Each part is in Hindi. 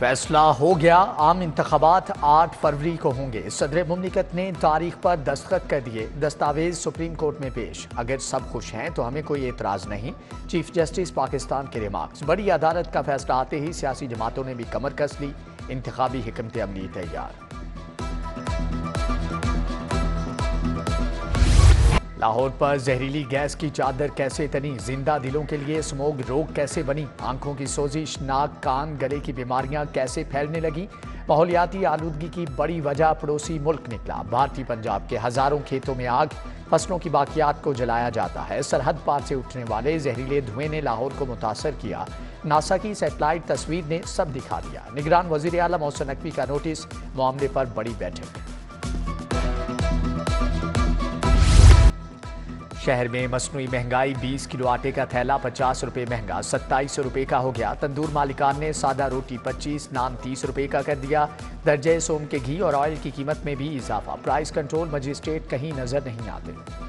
फैसला हो गया। आम इंतखाबात 8 फरवरी को होंगे। सदर मुमलिकत ने तारीख पर दस्तखत कर दिए। दस्तावेज सुप्रीम कोर्ट में पेश। अगर सब खुश हैं तो हमें कोई एतराज नहीं। चीफ जस्टिस पाकिस्तान के रिमार्क्स। बड़ी अदालत का फैसला आते ही सियासी जमातों ने भी कमर कस ली। इंतखाबी हिकमत अमली तैयार। लाहौर पर जहरीली गैस की चादर कैसे तनी। जिंदा दिलों के लिए स्मोक रोग कैसे बनी। आंखों की सोजिश, नाक, कान, गले की बीमारियां कैसे फैलने लगी। माहौलियाती आलूदगी की बड़ी वजह पड़ोसी मुल्क निकला। भारतीय पंजाब के हजारों खेतों में आग। फसलों की बाकियात को जलाया जाता है। सरहद पार से उठने वाले जहरीले धुएं ने लाहौर को मुतासर किया। नासा की सैटेलाइट तस्वीर ने सब दिखा दिया। निगरान वजीर आला मोहसिन नकवी का नोटिस। मामले पर बड़ी बैठक। शहर में मसनूई महंगाई। 20 किलो आटे का थैला 50 रुपये महंगा 27 रुपये का हो गया। तंदूर मालिकान ने सादा रोटी 25, नान 30 रुपये का कर दिया। दर्जे सोम के घी और ऑयल की कीमत में भी इजाफा। प्राइस कंट्रोल मजिस्ट्रेट कहीं नजर नहीं आते।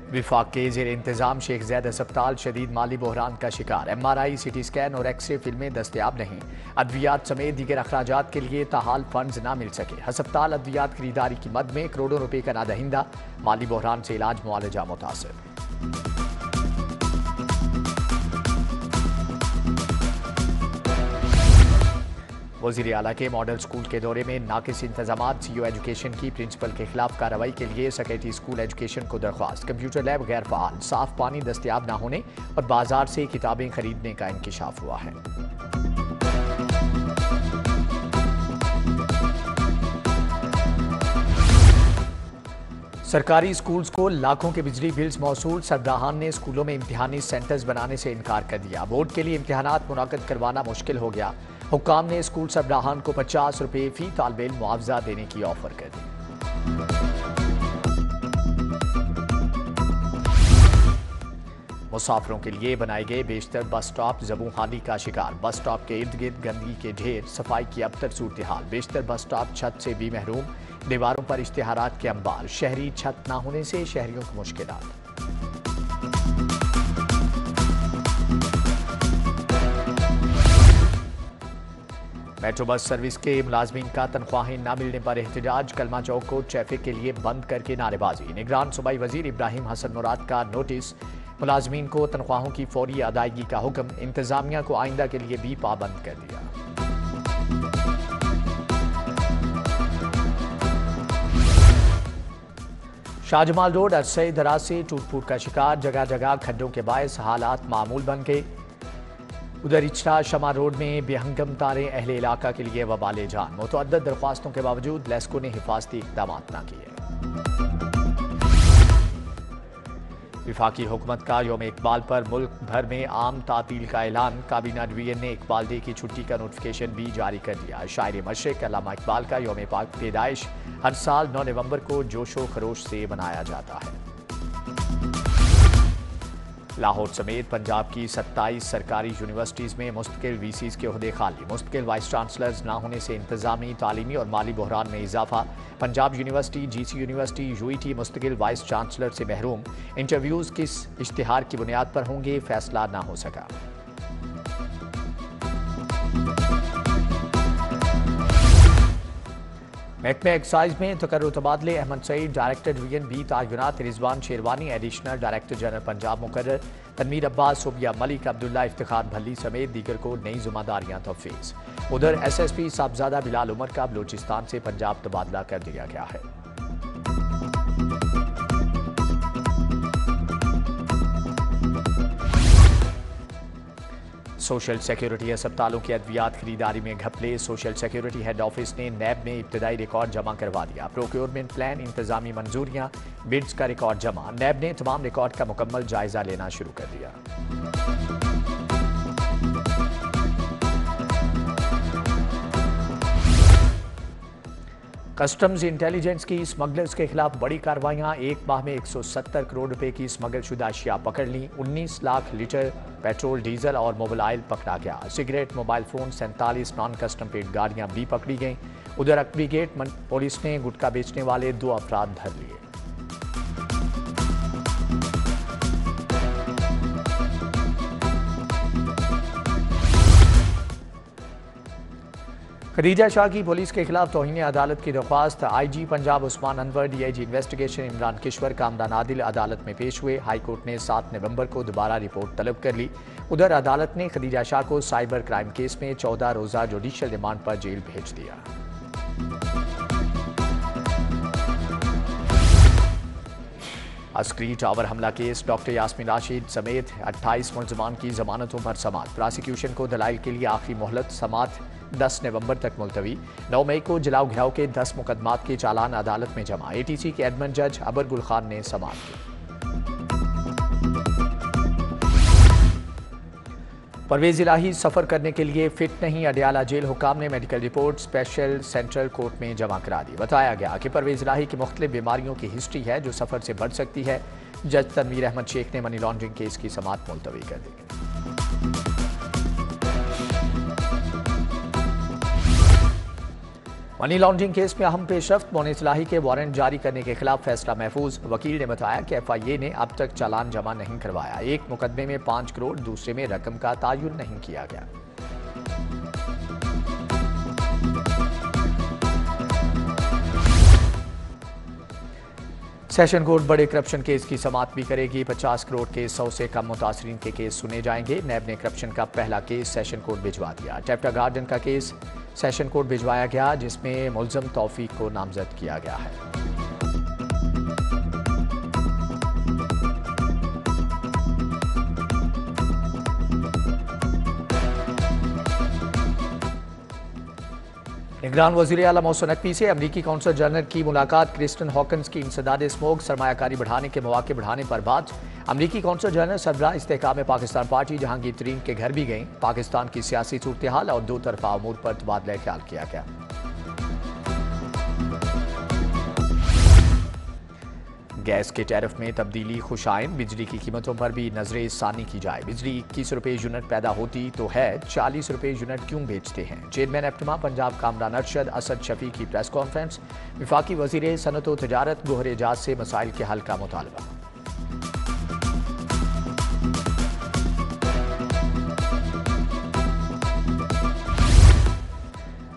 विफाक के जेर इंतजाम शेख ज़ैद अस्पताल शदीद माली बहरान का शिकार। MRI, CT स्कैन और एक्सरे फिल्में दस्तयाब नहीं। अद्वियात समेत दीगर अखराजात के लिए ताहाल फंड्स न मिल सके। अस्पताल अद्वियात खरीदारी की मद में करोड़ों रुपए का नादहिंदा। माली बहरान से इलाज मुआलजा मुतासर। वज़ीर आला के मॉडल स्कूल के दौरे में नाकिस इंतजामात। CO एजुकेशन की प्रिंसिपल के खिलाफ कार्रवाई के लिए सेक्रेटरी स्कूल एजुकेशन को दरख्वास्त। कंप्यूटर लैब गैर फाल। साफ पानी दस्तयाब न होने और बाजार से किताबें खरीदने का इंकिशाफ हुआ है। सरकारी स्कूल्स को लाखों के बिजली बिल्स मौसूल। सरबराहान ने स्कूलों में इम्तिहानी सेंटर्स बनाने से इनकार कर दिया। बोर्ड के लिए इम्तिहानात मुनाकिद करवाना मुश्किल हो गया। हुक्काम ने स्कूल सरबराहान को 50 रुपये फी तालिब इल्म मुआवजा देने की ऑफर कर दी। मुसाफिरों के लिए बनाए गए बेशतर बस स्टॉप ज़बूहानी का शिकार। बस स्टॉप के इर्द गिर्द गंदगी के ढेर। सफाई की अबतर सूरत हाल। बेशतर बस स्टॉप छत से भी महरूम। दीवारों पर इश्तिहारात के अंबार। शहरी छत न होने से शहरियों को मुश्किलात। मेट्रो बस सर्विस के मुलाजमीन का तनख्वाहें न मिलने पर एहतजाज। कलमा चौक को ट्रैफिक के लिए बंद करके नारेबाजी। निगरान सूबाई वजीर इब्राहिम हसन मुराद का नोटिस। मुलाजमीन को तनख्वाहों की फौरी अदायगी का हुक्म। इंतजामिया को आइंदा के लिए भी पाबंद कर दिया। शाहजमाल रोड अरसे दराज से टूट फूट का शिकार। जगह जगह खड्डों के बायस हालात मामूल बन गए। उधर इचरा शमा रोड में बेहंगम तारें अहले इलाका के लिए वबाले जान। मुतअद्दिद दरख्वास्तों के बावजूद लेस्को ने हिफाजती इक़दाम न किए। विफाकी हुकूमत का यौम इकबाल पर मुल्क भर में आम तातील का ऐलान। काबीना डिवीजन ने इकबाल डे की छुट्टी का नोटिफिकेशन भी जारी कर दिया। शायर मशरिक अल्लामा इकबाल का यौम पाक पैदाइश हर साल 9 नवंबर को जोशो खरोश से मनाया जाता है। लाहौर समेत पंजाब की 27 सरकारी यूनिवर्सिटीज़ में मुस्तकिल VCs के ओहदे खाली। मुस्तकिल वाइस चांसलर्स न होने से इंतजामी, तालीमी और माली बहरान में इजाफा। Punjab university, GC university, UET मुस्तकिल वाइस चांसलर से महरूम। इंटरव्यूज़ किस इश्तिहार की बुनियाद पर होंगे, फैसला न हो सका। महकमे एक्साइज में तकर्रुर तबादले। Ahmed Saeed director division B तायुनात। Rizwan Sherwani additional director general Punjab मुकर्रर। तनवीर अब्बास, सोबिया मलिक, अब्दुल्ला इफ्तिखार भल्ली समेत दीगर को नई जिम्मेदारियां तफवीज़। उधर SSP साहबजादा बिलाल उमर का बलूचिस्तान से पंजाब तबादला कर दिया गया है। सोशल सिक्योरिटी अस्पतालों की अद्वियात खरीदारी में घपले। सोशल सिक्योरिटी हेड ऑफिस ने नैब में इब्तदाई रिकॉर्ड जमा करवा दिया। प्रोक्योरमेंट प्लान, इंतजामी मंजूरियां, बिड्स का रिकॉर्ड जमा। नैब ने तमाम रिकॉर्ड का मुकम्मल जायजा लेना शुरू कर दिया। कस्टम्स इंटेलिजेंस की स्मगलर्स के खिलाफ बड़ी कार्रवाइयां। एक माह में 170 करोड़ रुपए की स्मगल शुदा अशिया पकड़ ली। 19 लाख लीटर पेट्रोल, डीजल और मोबाइल पकड़ा गया। Cigarette, mobile phone, 47 non custom paid गाड़ियां भी पकड़ी गईं। उधर अकबरी गेट पुलिस ने गुटखा बेचने वाले 2 अफराद धर लिए। खदीजा शाह की पुलिस के खिलाफ तौहीन अदालत की दरख्वास्त। IG Punjab Usman Anwar, DIG investigation Imran Kishwar, Kamran Adil अदालत में पेश हुए। हाईकोर्ट ने 7 नवंबर को दोबारा रिपोर्ट तलब कर ली। उधर अदालत ने खदीजा शाह को साइबर क्राइम केस में 14 रोज़ा जुडिशल रिमांड पर जेल भेज दिया। अस्करी टावर हमला केस, डॉक्टर यास्मीन राशिद समेत 28 मुलजमान की जमानतों पर समाअत। प्रोसिक्यूशन को दलाइल के लिए आखिरी मोहलत, समाअत 10 नवंबर तक मुलतवी। 9 मई को जलाओ घिराव के 10 मुकदमात के चालान अदालत में जमा। ATC के एडमन जज अबर गुल खान ने समाअत की। परवेज इलाही सफर करने के लिए फिट नहीं, अडियाला जेल हुकाम ने medical report special central court में जमा करा दी। बताया गया कि परवेज इलाही की मुख्तलिफ बीमारियों की हिस्ट्री है जो सफर से बढ़ सकती है। जज तनवीर अहमद शेख ने मनी लॉन्ड्रिंग केस की समाअत मुलतवी कर दी। मनी लॉन्ड्रिंग केस में अहम पेशरफ्त, मोनिस इलाही के वारंट जारी करने के खिलाफ फैसला महफूज। वकील ने बताया कि FIA ने अब तक चालान जमा नहीं करवाया। एक मुकदमे में 5 करोड़, दूसरे में रकम का तायुन नहीं किया गया। सेशन कोर्ट बड़े करप्शन केस की समाअत भी करेगी। 50 करोड़ के 100 से कम मुतासरीन के केस सुने जाएंगे। नैब ने करप्शन का पहला केस सेशन कोर्ट भिजवा दिया। टैप्टा गार्डन का केस सेशन कोर्ट भिजवाया गया, जिसमें मुलजम तौफीक को नामजद किया गया है। निगरान वज़ीर आला मोहसिन नकवी से अमरीकी कौंसल जनरल की मुलाकात। क्रिस्टन हॉकन्स की इंसदाद स्मोक, सरमायाकारी बढ़ाने के मौके बढ़ाने पर बात। अमरीकी कौंसल जनरल सरबराह इस्तेहकाम पाकिस्तान पार्टी जहांगीर तरीन के घर भी गई। पाकिस्तान की सियासी सूरत हाल और दो तरफा अमूर पर तबादला ख्याल किया गया। गैस के टैरिफ में तब्दीली खुशाइन, बिजली की कीमतों पर भी नजर सानी की जाए। बिजली 21 रुपये यूनिट पैदा होती तो है 40 रुपये यूनिट क्यों बेचते हैं। चेयरमैन एप्टमा पंजाब कामरान अरशद असद शफी की प्रेस कॉन्फ्रेंस। विफाकी वजीर सनत व तजारत गोहर एजाज से मसाइल के हल का मुतालबा।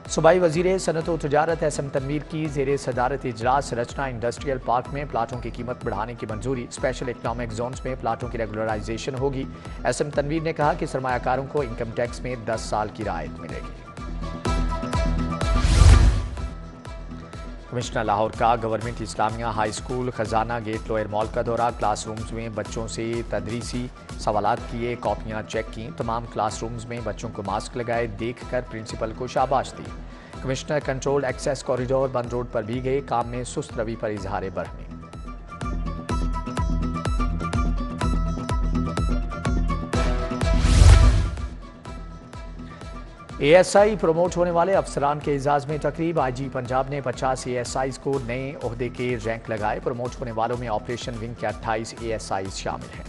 सूबाई वजीर सनत व तजारत SM तनवीर की जेर सदारत इजलास। रचना इंडस्ट्रियल पार्क में प्लाटों की कीमत बढ़ाने की मंजूरी। स्पेशल इकनॉमिक जोन्स में प्लाटों की रेगुलराइजेशन होगी। SM तनवीर ने कहा कि सरमायाकारों को इनकम टैक्स में 10 साल की राहत मिलेगी। कमिश्नर लाहौर का गवर्नमेंट इस्लामिया हाई स्कूल खजाना गेट लोअर मॉल का दौरा। क्लासरूम्स में बच्चों से तदरीसी सवालात किए, कॉपियां चेक की। तमाम क्लासरूम्स में बच्चों को मास्क लगाए देखकर प्रिंसिपल को शाबाश दी। कमिश्नर कंट्रोल एक्सेस कॉरिडोर बंद रोड पर भी गए, काम में सुस्त रवि पर इजहार बरहमी। ASI प्रमोट होने वाले अफसरान के एजाज में तकरीब। IG पंजाब ने 50 ASIs को नए ओहदे के रैंक लगाए। प्रमोट होने वालों में ऑपरेशन विंग के 28 ASIs शामिल हैं।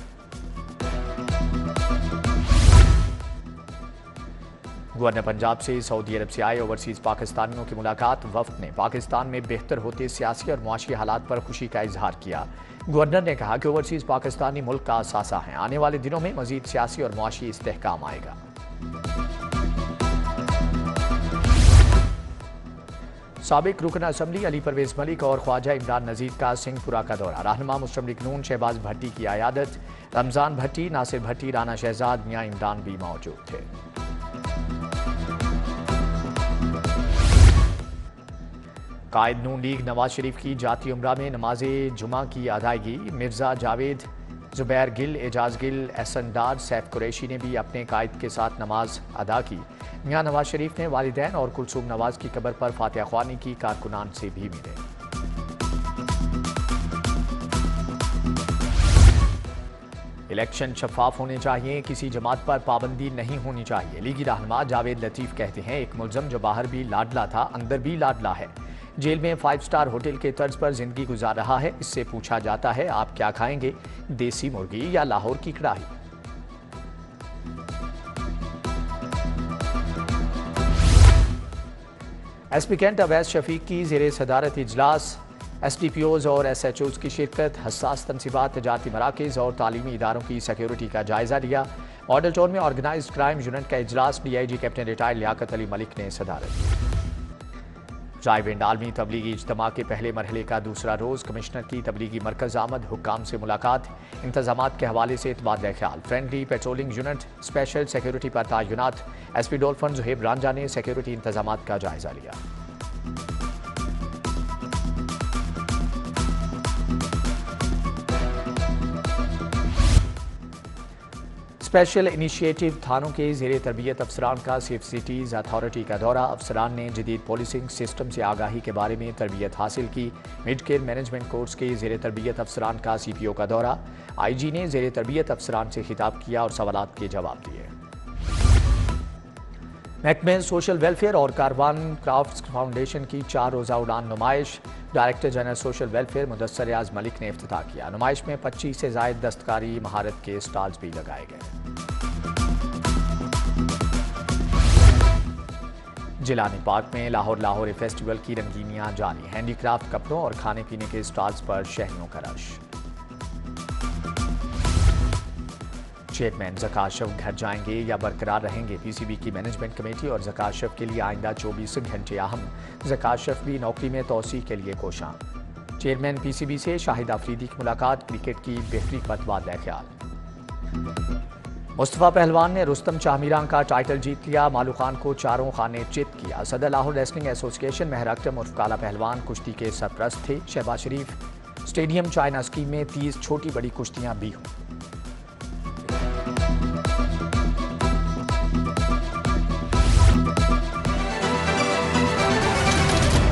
गवर्नर पंजाब से सऊदी अरब से आए ओवरसीज पाकिस्तानियों की मुलाकात। वफ्द ने पाकिस्तान में बेहतर होते सियासी और मुआशी हालात पर खुशी का इजहार किया। गवर्नर ने कहा कि ओवरसीज पाकिस्तानी मुल्क का असासा हैं। आने वाले दिनों में मजीद सियासी और मुआशी इस्तेहकाम आएगा। साबिक रुकन असम्बली अली परवेज मलिक और ख्वाजा इमरान नजीर का सिंहपुरा का दौरा। रहनुमा मुस्लिम लीग नून शहबाज भट्टी की आयादत। रमजान भट्टी, नासिर भट्टी, राना शहजाद, मियां इमरान भी मौजूद थे। कायद नून लीग नवाज शरीफ की जाती उम्रा में नमाज जुमा की अदायगी। मिर्जा जावेद, जुबैर गिल, एजाज गिल, एहसन डार, सैफ कुरैशी ने भी अपने कायद के साथ नमाज अदा की। मियां नवाज शरीफ ने वालिदैन और कुलसूम नवाज की कब्र पर फातिहा ख्वानी की। कारकुनान से भी मिले। इलेक्शन शफाफ होने चाहिए, किसी जमात पर पाबंदी नहीं होनी चाहिए। लीगी रहनुमा जावेद लतीफ कहते हैं एक मुलजम जो बाहर भी लाडला था अंदर भी लाडला है। जेल में 5 स्टार होटल के तर्ज पर जिंदगी गुजार रहा है। इससे पूछा जाता है आप क्या खाएंगे, देसी मुर्गी या लाहौर की कड़ाही। SP कैंट अवैस शफीक की जेर सदारत इजलास। SDPOs और SHOs की शिरकत। हसास तनसीबात, तजारती मराकज़ और तालीमी इदारों की सिक्योरिटी का जायजा लिया। मॉडल टाउन में ऑर्गेनाइज्ड क्राइम यूनिट का इजलास। DIG captain retired Liaquat Ali Malik ने सदारत की। राय विंड आलमी तबलीगी इज्तिमा के पहले मरहले का दूसरा रोज कमिश्नर की तबलीगी मरकज आमद, हुक्काम से मुलाकात, इंतजामात के हवाले से तबादला ख्याल, friendly patrolling unit, special security पर तैनात। एसपी डोलफन जुहेब रांझा ने सिक्योरिटी इंतजामात का जायजा लिया। स्पेशल इनिशिएटिव थानों के ज़ेरे तरबियत अफसरान का सेफ सिटीज़ अथॉरिटी का दौरा। अफसरान ने जदीद पॉलिसिंग सिस्टम से आगाही के बारे में तरबियत हासिल की। मिड केयर मैनेजमेंट कोर्स के ज़ेरे तरबियत अफसरान का CPO का दौरा। IG ने ज़ेरे तरबियत अफसरान से खिताब किया और सवालात के जवाब दिए। महकमे सोशल वेलफेयर और कारवान क्राफ्ट्स फाउंडेशन की 4 रोज़ा उड़ान नुमाइश। Director general social welfare Mudassar Riaz Malik ने इफ्तिताह किया। नुमाइश में 25 से ज़ायद दस्तकारी महारत के स्टॉल्स भी लगाए गए। जिलानी पार्क में लाहौर फेस्टिवल की रंगीनियां जारी। हैंडीक्राफ्ट कपड़ों और खाने पीने के स्टॉल्स पर शहरियों का रश। चेयरमैन ज़काशफ घर जाएंगे या बरकरार रहेंगे? PCB की मैनेजमेंट कमेटी और ज़काशफ के लिए आइंदा 24 घंटे अहम। ज़काशफ भी नौकरी में तोसी के लिए कोशां। चेयरमैन PCB से शाहिद आफरीदी की मुलाकात, क्रिकेट की बेहतरी पर तबादला ख्याल। मुस्तफ़ा पहलवान ने रुस्तम चामीरां का टाइटल जीत लिया। मालू खान को 4 खाने चित किया। सदर लाहौर रेसलिंग एसोसिएशन महर अख्तम उर्फ काला पहलवान कुश्ती के सरपरस्त थे। शहबाज शरीफ स्टेडियम चाइना स्कीम में 30 छोटी बड़ी कुश्तियां भी हुई।